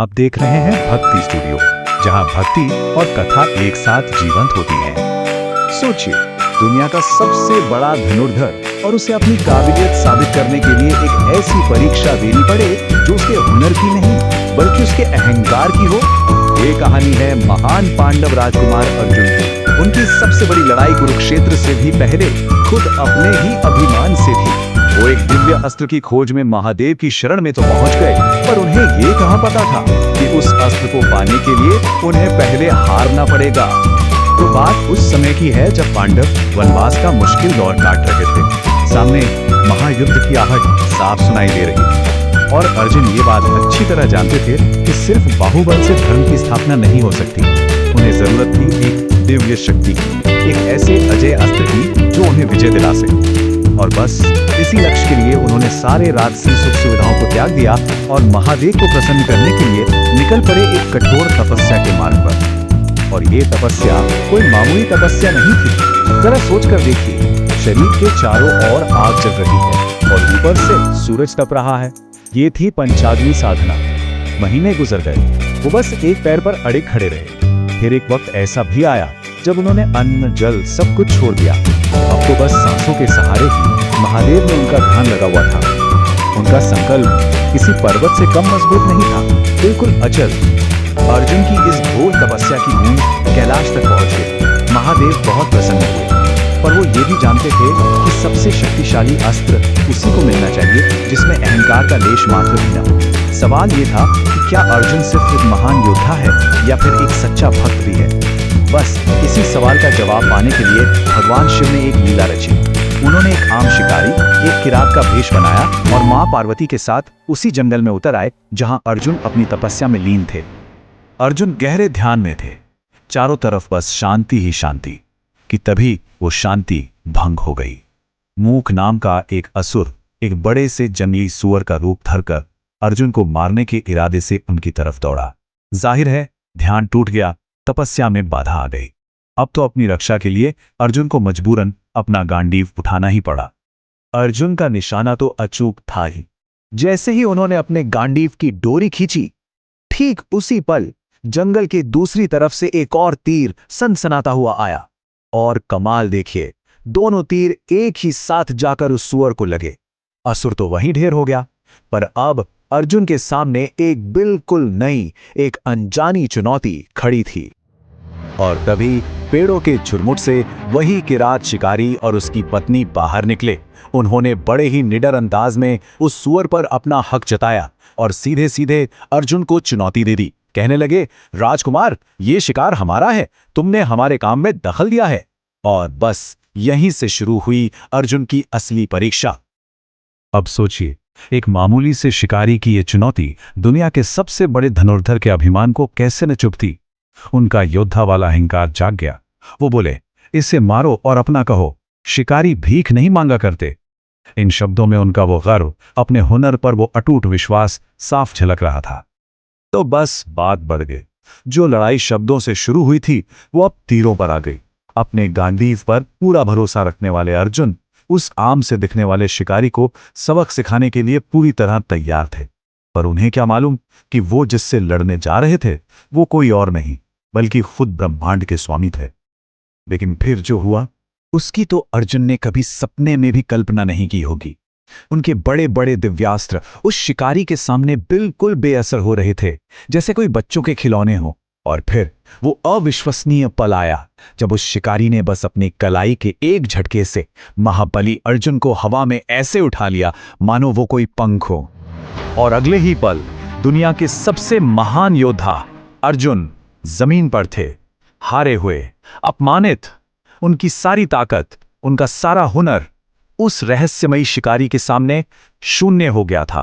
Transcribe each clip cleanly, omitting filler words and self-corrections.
आप देख रहे हैं भक्ति स्टूडियो, जहां भक्ति और कथा एक साथ जीवंत होती है। सोचिए, दुनिया का सबसे बड़ा धनुर्धर और उसे अपनी काबिलियत साबित करने के लिए एक ऐसी परीक्षा देनी पड़े जो उसके हुनर की नहीं बल्कि उसके अहंकार की हो। ये कहानी है महान पांडव राजकुमार अर्जुन की। उनकी सबसे बड़ी लड़ाई कुरुक्षेत्र से भी पहले खुद अपने ही अभिमान से थी। वो एक दिव्य अस्त्र की खोज में महादेव की शरण में तो पहुंच गए, पर उन्हें ये कहां पता था कि उस अस्त्र को पाने के लिए उन्हें पहले हारना पड़ेगा। तो बात उस समय की है जब पांडव वनवास का मुश्किल दौर काट रहे थे। सामने महायुद्ध की आहट साफ सुनाई दे रही थी और अर्जुन ये बात अच्छी तरह जानते थे कि सिर्फ बाहुबल से धर्म की स्थापना नहीं हो सकती। उन्हें जरूरत थी एक दिव्य शक्ति की, एक ऐसे अजय अस्त्र की जो उन्हें विजय दिला सके। और बस इसी लक्ष्य के लिए उन्होंने सारे राजसी सुख सुविधाओं को त्याग दिया और महादेव को प्रसन्न करने के लिए निकल पड़े एक कठोर तपस्या के मार्ग पर। और ये तपस्या कोई मामूली तपस्या नहीं थी। जरा सोच कर देखिए, शरीर के चारों ओर आग जल रही है और ऊपर से सूरज तप रहा है। ये थी पंचाग्नि साधना। महीने गुजर गए, वो बस एक पैर पर अड़े खड़े रहे। फिर एक वक्त ऐसा भी आया जब उन्होंने अन्न जल सब कुछ छोड़ दिया। अब तो बस सांसों के सहारे ही महादेव में उनका ध्यान लगा हुआ था। उनका संकल्प किसी पर्वत से कम मजबूत नहीं था, बिल्कुल अचल। अर्जुन की इस घोर तपस्या की गूंज कैलाश तक पहुंच गई। महादेव बहुत प्रसन्न हुए, पर वो ये भी जानते थे कि सबसे शक्तिशाली अस्त्र उसी को मिलना चाहिए जिसमें अहंकार का लेश मात्र भी न हो। सवाल ये था कि क्या अर्जुन सिर्फ एक महान योद्धा है या फिर एक सच्चा भक्त भी है। बस इसी सवाल का जवाब पाने के लिए भगवान शिव ने एक लीला रची। उन्होंने एक आम शिकारी, एक किरात का भेष बनाया और मां पार्वती के साथ उसी जंगल में उतर आए जहां अर्जुन अपनी तपस्या में लीन थे। अर्जुन गहरे ध्यान में थे, चारों तरफ बस शांति ही शांति। कि तभी वो शांति भंग हो गई। मूक नाम का एक असुर एक बड़े से जंगली सुअर का रूप धरकर अर्जुन को मारने के इरादे से उनकी तरफ दौड़ा। जाहिर है ध्यान टूट गया, तपस्या में बाधा आ गई। अब तो अपनी रक्षा के लिए अर्जुन को मजबूरन अपना गांडीव उठाना ही पड़ा। अर्जुन का निशाना तो अचूक था ही। जैसे ही उन्होंने अपने गांडीव की डोरी खींची, ठीक उसी पल जंगल के दूसरी तरफ से एक और तीर सनसनाता हुआ आया। और कमाल देखिए, दोनों तीर एक ही साथ जाकर उस सुअर को लगे। असुर तो वहीं ढेर हो गया, पर अब अर्जुन के सामने एक बिल्कुल नई, एक अनजानी चुनौती खड़ी थी। और तभी पेड़ों के झुरमुट से वही किरात शिकारी और उसकी पत्नी बाहर निकले। उन्होंने बड़े ही निडर अंदाज में उस सुअर पर अपना हक जताया और सीधे सीधे अर्जुन को चुनौती दे दी। कहने लगे, राजकुमार, ये शिकार हमारा है, तुमने हमारे काम में दखल दिया है। और बस यहीं से शुरू हुई अर्जुन की असली परीक्षा। अब सोचिए, एक मामूली से शिकारी की ये चुनौती दुनिया के सबसे बड़े धनुर्धर के अभिमान को कैसे न चुभती। उनका योद्धा वाला अहंकार जाग गया। वो बोले, इसे मारो और अपना कहो। शिकारी भीख नहीं मांगा करते। इन शब्दों में उनका वो गर्व, अपने हुनर पर वो अटूट विश्वास साफ झलक रहा था। तो बस बात बढ़ गई। जो लड़ाई शब्दों से शुरू हुई थी वो अब तीरों पर आ गई। अपने गांडीव पर पूरा भरोसा रखने वाले अर्जुन उस आम से दिखने वाले शिकारी को सबक सिखाने के लिए पूरी तरह तैयार थे। पर उन्हें क्या मालूम कि वो जिससे लड़ने जा रहे थे वो कोई और नहीं बल्कि खुद ब्रह्मांड के स्वामी थे। लेकिन फिर जो हुआ उसकी तो अर्जुन ने कभी सपने में भी कल्पना नहीं की होगी। उनके बड़े बड़े दिव्यास्त्र उस शिकारी के सामने बिल्कुल बेअसर हो रहे थे, जैसे कोई बच्चों के खिलौने हो। और फिर वो अविश्वसनीय पल आया जब उस शिकारी ने बस अपनी कलाई के एक झटके से महाबली अर्जुन को हवा में ऐसे उठा लिया मानो वो कोई पंख हो। और अगले ही पल दुनिया के सबसे महान योद्धा अर्जुन जमीन पर थे, हारे हुए, अपमानित। उनकी सारी ताकत, उनका सारा हुनर उस रहस्यमयी शिकारी के सामने शून्य हो गया था।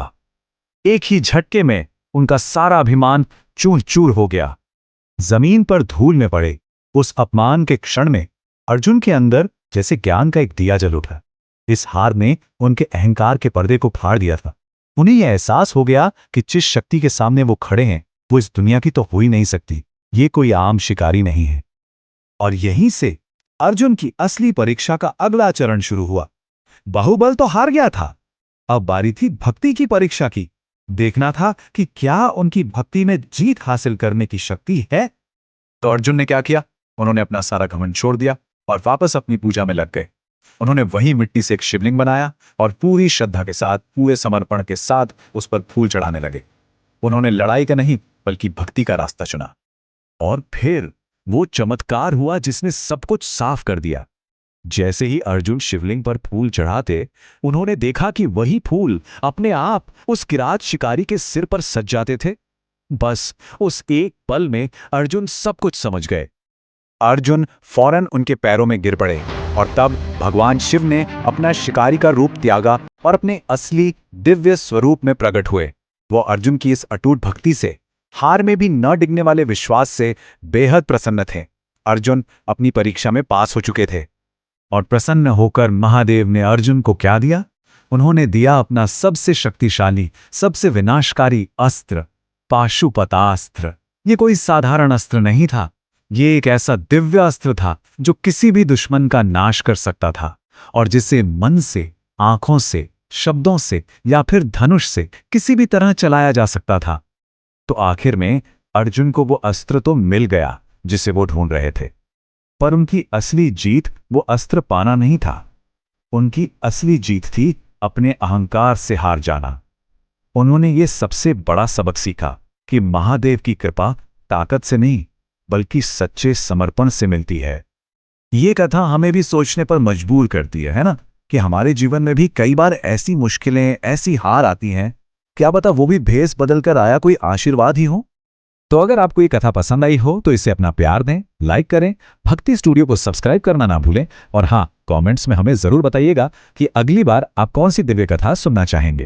एक ही झटके में उनका सारा अभिमान चूर चूर हो गया, जमीन पर धूल में पड़े। उस अपमान के क्षण में अर्जुन के अंदर जैसे ज्ञान का एक दिया जल उठा। इस हार ने उनके अहंकार के पर्दे को फाड़ दिया था। उन्हें यह एहसास हो गया कि जिस शक्ति के सामने वो खड़े हैं वो इस दुनिया की तो हो ही नहीं सकती। ये कोई आम शिकारी नहीं है। और यहीं से अर्जुन की असली परीक्षा का अगला चरण शुरू हुआ। बाहुबल तो हार गया था, अब बारी थी भक्ति की परीक्षा की। देखना था कि क्या उनकी भक्ति में जीत हासिल करने की शक्ति है। तो अर्जुन ने क्या किया? उन्होंने अपना सारा घमंड छोड़ दिया और वापस अपनी पूजा में लग गए। उन्होंने वही मिट्टी से एक शिवलिंग बनाया और पूरी श्रद्धा के साथ, पूरे समर्पण के साथ उस पर फूल चढ़ाने लगे। उन्होंने लड़ाई का नहीं, बल्कि भक्ति का रास्ता चुना। और फिर वो चमत्कार हुआ जिसने सब कुछ साफ कर दिया। जैसे ही अर्जुन शिवलिंग पर फूल चढ़ाते, उन्होंने देखा कि वही फूल अपने आप उस किरात शिकारी के सिर पर सज जाते थे। बस उस एक पल में अर्जुन सब कुछ समझ गए। अर्जुन फौरन उनके पैरों में गिर पड़े और तब भगवान शिव ने अपना शिकारी का रूप त्यागा और अपने असली दिव्य स्वरूप में प्रकट हुए। वो अर्जुन की इस अटूट भक्ति से, हार में भी न डिगने वाले विश्वास से बेहद प्रसन्न थे। अर्जुन अपनी परीक्षा में पास हो चुके थे और प्रसन्न होकर महादेव ने अर्जुन को क्या दिया? उन्होंने दिया अपना सबसे शक्तिशाली, सबसे विनाशकारी अस्त्र, पाशुपतास्त्र। ये कोई साधारण अस्त्र नहीं था। ये एक ऐसा दिव्य अस्त्र था जो किसी भी दुश्मन का नाश कर सकता था और जिसे मन से, आंखों से, शब्दों से या फिर धनुष से किसी भी तरह चलाया जा सकता था। तो आखिर में अर्जुन को वो अस्त्र तो मिल गया जिसे वो ढूंढ रहे थे। पर उनकी असली जीत वो अस्त्र पाना नहीं था। उनकी असली जीत थी अपने अहंकार से हार जाना। उन्होंने ये सबसे बड़ा सबक सीखा कि महादेव की कृपा ताकत से नहीं, बल्कि सच्चे समर्पण से मिलती है। ये कथा हमें भी सोचने पर मजबूर करती है ना, कि हमारे जीवन में भी कई बार ऐसी मुश्किलें, ऐसी हार आती हैं, क्या पता वो भी भेस बदल कर आया कोई आशीर्वाद ही हो। तो अगर आपको ये कथा पसंद आई हो तो इसे अपना प्यार दें, लाइक करें, भक्ति स्टूडियो को सब्सक्राइब करना ना भूलें और हाँ, कमेंट्स में हमें जरूर बताइएगा कि अगली बार आप कौन सी दिव्य कथा सुनना चाहेंगे।